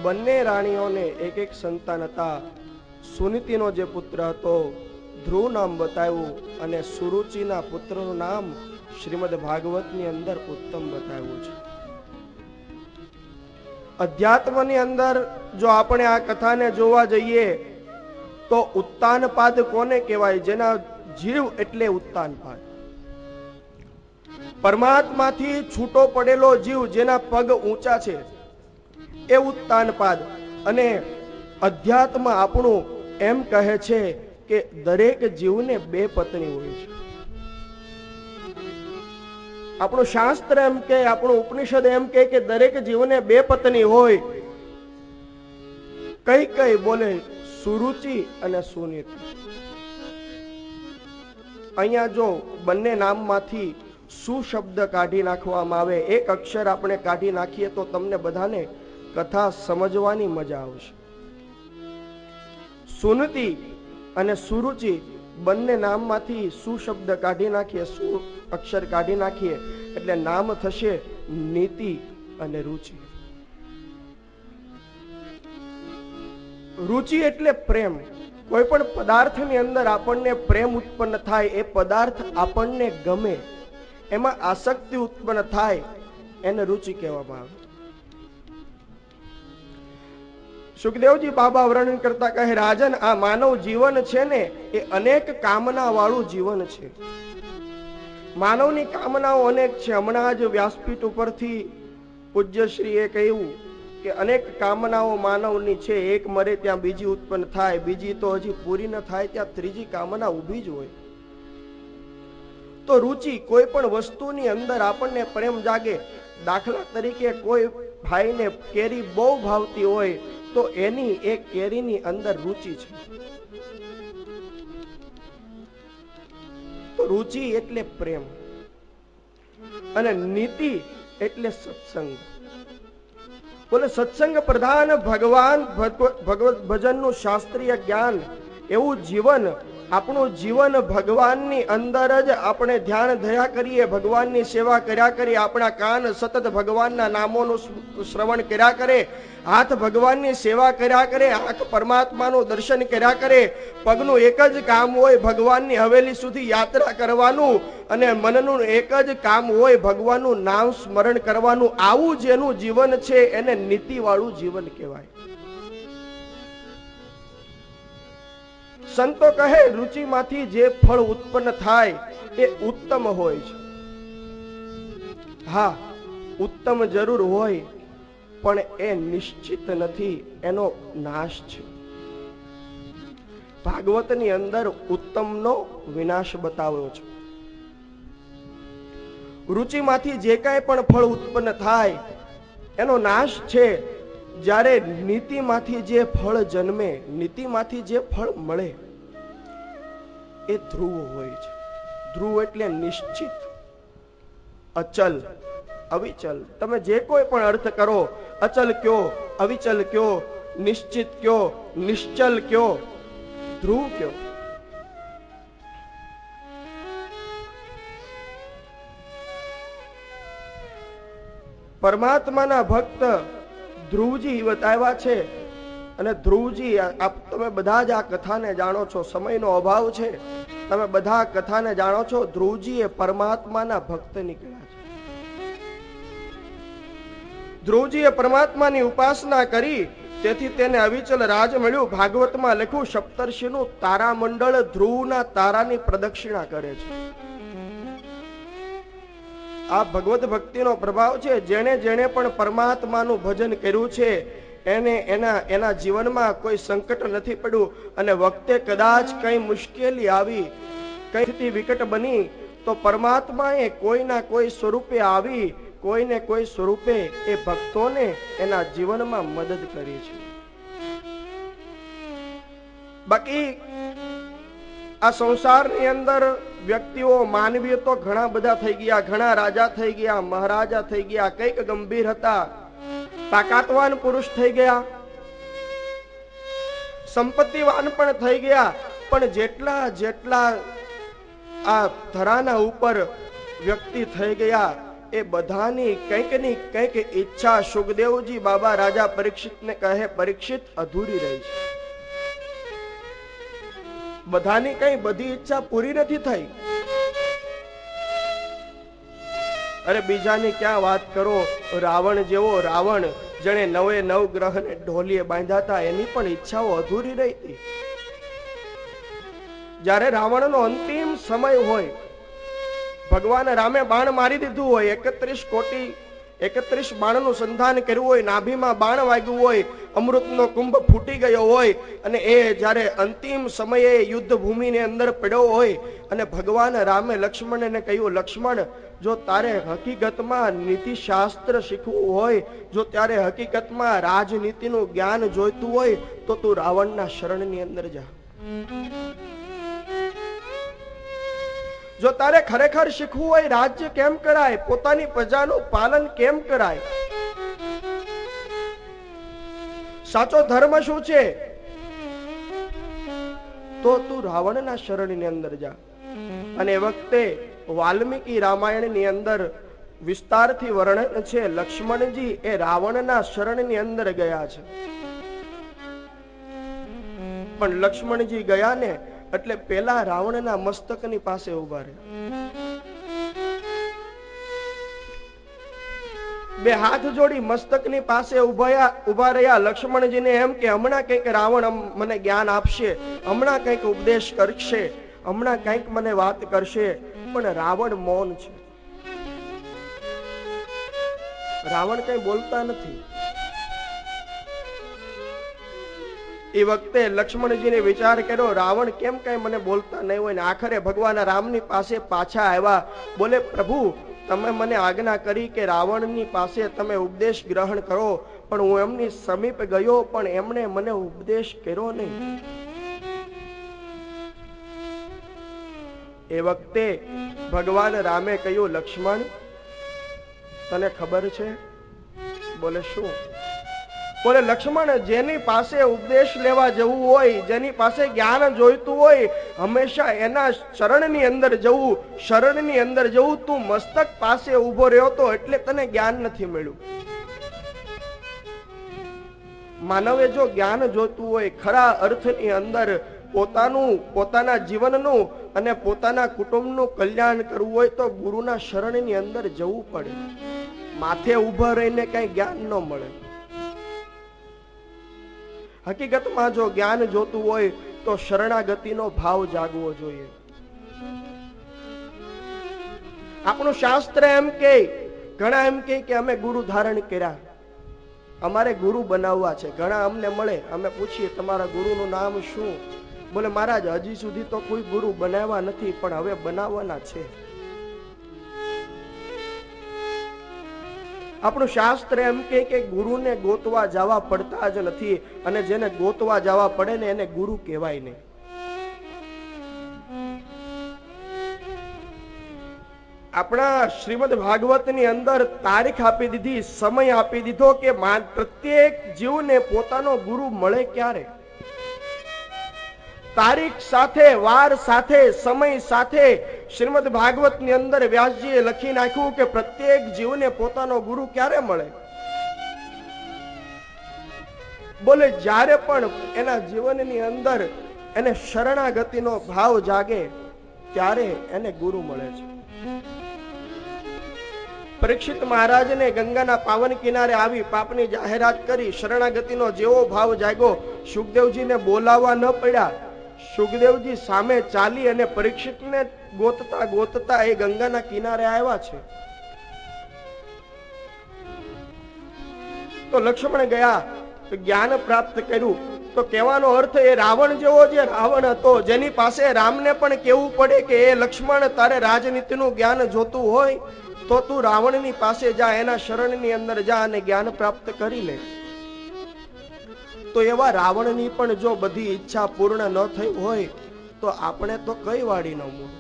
બંને રાણીઓને એક એક સંતાન હતા. સુનીતિનો જે પુત્ર હતો ધ્રુવ નામ બતાવ્યું અને સુરુચિના પુત્રનું નામ શ્રીમદ ભાગવતની અંદર ઉત્તમ બતાવ્યું છે. અધ્યાત્મની અંદર જો આપણે આ કથાને જોવા જઈએ તો ઉત્તાનપાદ કોને કહેવાય? જેના જીવ એટલે ઉત્તાનપાદ. પરમાત્માથી છૂટો પડેલો જીવ જેના પગ ઊંચા છે એ ઉત્તાનપાદ. અને અધ્યાત્મ આપણું એમ કહે છે કે દરેક જીવને બે પત્ની હોય છે. આપણું શાસ્ત્ર એમ કે, આપણું ઉપનિષદ એમ કે દરેક જીવને બે પત્ની હોય. કઈ કઈ બોલે? સુરુચિ અને સુનીતિ. અહીંયા જો બંને નામમાંથી સુ શબ્દ કાઢી નાખવામાં આવે, એક અક્ષર આપણે કાઢી નાખીએ તો તમને બધાને કથા સમજવાની મજા આવશે. સુનીતિ અને સુરુચિ બંને નામમાંથી સુ શબ્દ કાઢી નાખીએ, સુ અક્ષર કાઢી નાખીએ એટલે નામ થશે નીતિ અને રુચિ. રુચિ એટલે પ્રેમ. કોઈ પણ પદાર્થની અંદર આપણને પ્રેમ ઉત્પન્ન થાય, એ પદાર્થ આપણને ગમે, એમાં આસક્તિ ઉત્પન્ન થાય, એને રુચિ કહેવામાં આવે. સુખદેવજી બાબા વર્ણન કરતા કહે, રાજન, આ માનવ જીવન છે ને એ અનેક કામના વાળું જીવન છે. માનવની કામનાઓ અનેક છે. હમણાં જ વ્યાસપીઠ ઉપરથી પૂજ્યશ્રીએ કહ્યું કે અનેક કામનાઓ માનવની છે. એક મરે ત્યાં બીજી ઉત્પન્ન થાય, બીજી તો હજી પૂરી ન થાય ત્યાં ત્રીજી કામના ઊભી જ હોય. તો રુચિ, કોઈ પણ વસ્તુની અંદર આપણને પ્રેમ જાગે. દાખલા તરીકે કોઈ ભાઈને કેરી બહુ ભાવતી હોય તો એની એક કેરીની અંદર રુચિ છે. તો રુચિ એટલે પ્રેમ. અને નીતિ એટલે સત્સંગ. બોલે સત્સંગ પ્રધાન ભગવાન ભગવત ભજનનું શાસ્ત્રીય જ્ઞાન, એવું જીવન, આપણું જીવન ભગવાનની અંદર જ આપણે ધ્યાન ધર્યા કરીએ, ભગવાનની સેવા કર્યા કરીએ, આપણા કાન સતત ભગવાનના નામોનું શ્રવણ કર્યા કરે, હાથ ભગવાનની સેવા કર્યા કરે, આંખ પરમાત્માનું દર્શન કર્યા કરે, પગનું એક જ કામ હોય ભગવાનની હવેલી સુધી યાત્રા કરવાનું, અને મનનું એક જ કામ હોય ભગવાનનું નામ સ્મરણ કરવાનું. આવું જેનું જીવન છે એને નીતિવાળું જીવન કહેવાય. સંતો કહે રુચિમાંથી જે ફળ ઉત્પન્ન થાય એ ઉત્તમ હોય છે. હા, ઉત્તમ જરૂર હોય પણ એ નિશ્ચિત નથી, એનો નાશ છે. ભાગવતની અંદર ઉત્તમનો વિનાશ બતાવ્યો છે. રુચિમાંથી જે કાંઈ પણ ફળ ઉત્પન્ન થાય એનો નાશ છે. જ્યારે નીતિમાંથી જે ફળ જન્મે, નીતિમાંથી જે ફળ મળે એ ધ્રુવ હોય છે. ધ્રુવ એટલે નિશ્ચિત, અચલ, અવિચલ. તમે જે કોઈ પણ અર્થ કરો, અચલ કયો, અવિચલ કયો, નિશ્ચિત કયો, નિશ્ચલ કયો, ધ્રુવ કયો. પરમાત્માના ભક્ત ધ્રુવજી બતાવ્યા છે. અને ધ્રુવજી, તમે બધા જ આ કથાને જાણો છો, સમયનો અભાવ છે, તમે બધા કથાને જાણો છો. ધ્રુવજી એ પરમાત્માના ભક્ત નીકળ્યા છે. ધ્રુવજી એ પરમાત્માની ઉપાસના કરી, તેથી તેને અવિચલ રાજ મળ્યું. ભાગવતમાં લખ્યું, સપ્તર્ષિનું તારામંડળ ધ્રુવના તારાની પ્રદક્ષિણા કરે છે. આ ભગવત ભક્તિનો પ્રભાવ છે. જેણે જેણે પણ પરમાત્માનું ભજન કર્યું છે એને એના જીવનમાં કોઈ સંકટ નથી પડ્યું. અને વખતે કદાચ કઈ મુશ્કેલી આવી, કઈ સ્થિતિ વિકટ બની, તો પરમાત્માએ કોઈના કોઈ સ્વરૂપે આવી, કોઈને કોઈ સ્વરૂપે એ ભક્તોને એના જીવનમાં મદદ કરી છે. બાકી આ સંસારની અંદર વ્યક્તિઓ, માનવીય તો ઘણા બધા થઈ ગયા, ઘણા રાજા થઈ ગયા, મહારાજા થઈ ગયા, કઈક ગંભીર હતા, તાકાતવાન પુરુષ થઈ ગયા, સંપત્તિવાન પણ થઈ ગયા. પણ જેટલા જેટલા આ ધરાના ઉપર વ્યક્તિ થઈ ગયા એ બધાની કંઈક ની કંઈક ઈચ્છા સુખદેવજી બાબા રાજા પરીક્ષિતને કહે, પરીક્ષિત અધૂરી રહી છે. બધાની કઈ બધી ઈચ્છા પૂરી નથી થઈ. અરે બીજાની ક્યાં વાત કરો, રાવણ જેવો રાવણ જેણે 9 ગ્રહને ઢોલીએ બાંધ્યા હતા, એની પણ ઈચ્છાઓ અધૂરી રહી હતી. જ્યારે રાવણનો અંતિમ સમય હોય, ભગવાન રામે બાણ મારી દીધું હોય, 31 બાણનું સંધાન કર્યું હોય, નાભીમાં બાણ વાગ્યું હોય, અમૃતનો કુંભ ફૂટી ગયો હોય, અને એ જ્યારે અંતિમ સમયે યુદ્ધ ભૂમિની અંદર પડ્યો હોય, અને ભગવાન રામે લક્ષ્મણને કહ્યું, લક્ષ્મણ, જો તારે હકીકતમાં નીતિશાસ્ત્ર શીખવું હોય, જો ત્યારે હકીકતમાં રાજનીતિનું જ્ઞાન જોઈતું હોય, તો તું રાવણના શરણની અંદર જા. જો તારે ખરેખર શીખવું હોય રાજ્ય કેમ કરાય, પોતાની પ્રજાનું પાલન કેમ કરાય, સાચો ધર્મ શું છે, તો તું રાવણના શરણની અંદર જા. અને એ વખતે વાલ્મીકી રામાયણની અંદર વિસ્તારથી વર્ણન છે, લક્ષ્મણજી એ રાવણના શરણની અંદર ગયા છે. પણ લક્ષ્મણજી ગયા ને એટલે પેલા રાવણના મસ્તકની પાસે ઉભા રહ્યા. બે હાથ જોડી મસ્તકની પાસે ઉભા રહ્યા. લક્ષ્મણજીને એમ કે હમણાં કંઈક રાવણ મને જ્ઞાન આપશે, હમણાં કંઈક ઉપદેશ કરશે, હમણાં કંઈક મને વાત કરશે. પણ રાવણ મૌન છે. રાવણ કઈ બોલતા નથી. એ વખતે લક્ષ્મણજીને વિચાર કર્યો, રાવણ કેમ કઈ મને બોલતા નહીં હોય, ને આખરે ભગવાન રામની પાસે પાછા આવ્યા. બોલે, પ્રભુ, તમે મને આજ્ઞા કરી કે રાવણની પાસે તમે ઉપદેશ ગ્રહણ કરો, પણ હું એમની સમીપ ગયો, પણ એમણે મને ઉપદેશ કર્યો નહીં. એ વખતે ભગવાન રામે કહ્યું, લક્ષ્મણ, તને ખબર છે? બોલે, શું? બોલે, લક્ષ્મણ, જેની પાસે ઉપદેશ લેવા જવું હોય, જેની પાસે જ્ઞાન જોઈતું હોય, હંમેશા એના શરણની અંદર જવું, શરણની અંદર જવું. તું મસ્તક પાસે ઉભો રહ્યો તો એટલે તને જ્ઞાન નથી મળ્યું. માનવે જો જ્ઞાન જોતું હોય, ખરા અર્થની અંદર પોતાના જીવનનું અને પોતાના કુટુંબનું કલ્યાણ કરવું હોય, તો ગુરુના શરણની અંદર જવું પડે. માથે ઉભા રહીને કઈ જ્ઞાન ન મળે. હકીકતમાં જો જ્ઞાન જોતું હોય તો શરણાગતિનો ભાવ જાગવો જોઈએ. આપણું શાસ્ત્ર એમ કે, ઘણા એમ કે અમે ગુરુ ધારણ કર્યા, અમારે ગુરુ બનાવવા છે. ઘણા અમને મળે, અમે પૂછીએ તમારા ગુરુનું નામ શું? બોલે, મહારાજ, હજી સુધી તો કોઈ ગુરુ બનાવ્યા નથી, પણ હવે બનાવવાના છે. આપણું શાસ્ત્ર એમ કે ગુરુને ગોતવા જવા પડતા જ નથી, અને જેને ગોતવા જવા પડે ને એને ગુરુ કહેવાય નહીં. આપણા શ્રીમદ ભાગવતની અંદર તારીખ આપી દીધી, સમય આપી દીધો કે પ્રત્યેક જીવને પોતાનો ગુરુ મળે ક્યારે. તારીખ સાથે, વાર સાથે, સમય સાથે શ્રીમદ ભાગવતની અંદર વ્યાસજીએ લખી નાખ્યું કે પ્રત્યેક જીવને પોતાનો ગુરુ ક્યારે મળે. બોલે, જ્યારે પણ એના જીવનની અંદર એને શરણાગતિનો ભાવ જાગે, ત્યારે એને ગુરુ મળે છે. પરીક્ષિત મહારાજને ગંગાના પાવન કિનારે આવી પાપની જાહેરાત કરી, શરણાગતિનો જેવો ભાવ જાગ્યો, સુખદેવજીને બોલાવવા ન પડ્યા. સુખદેવજી સામે ચાલી અને પરીક્ષિતને ગોતતા ગોતતા એ ગંગાના કિનારે આવ્યા છે. તો લક્ષ્મણ ગયા, જ્ઞાન પ્રાપ્ત કર્યું. તો કહેવાનો અર્થ એ રાવણ જેવો જે રાવણ હતો, જેની પાસે રામને પણ કહેવું પડે કે એ લક્ષ્મણ, તારે રાજનીતિનું જ્ઞાન જોતું હોય તો તું રાવણની પાસે જા, એના શરણની અંદર જા અને જ્ઞાન પ્રાપ્ત કરી લે. તો એવા રાવણની પણ જો બધી ઈચ્છા પૂર્ણ ન થઈ હોય તો આપણે તો કઈ વાડી ન મૂળ.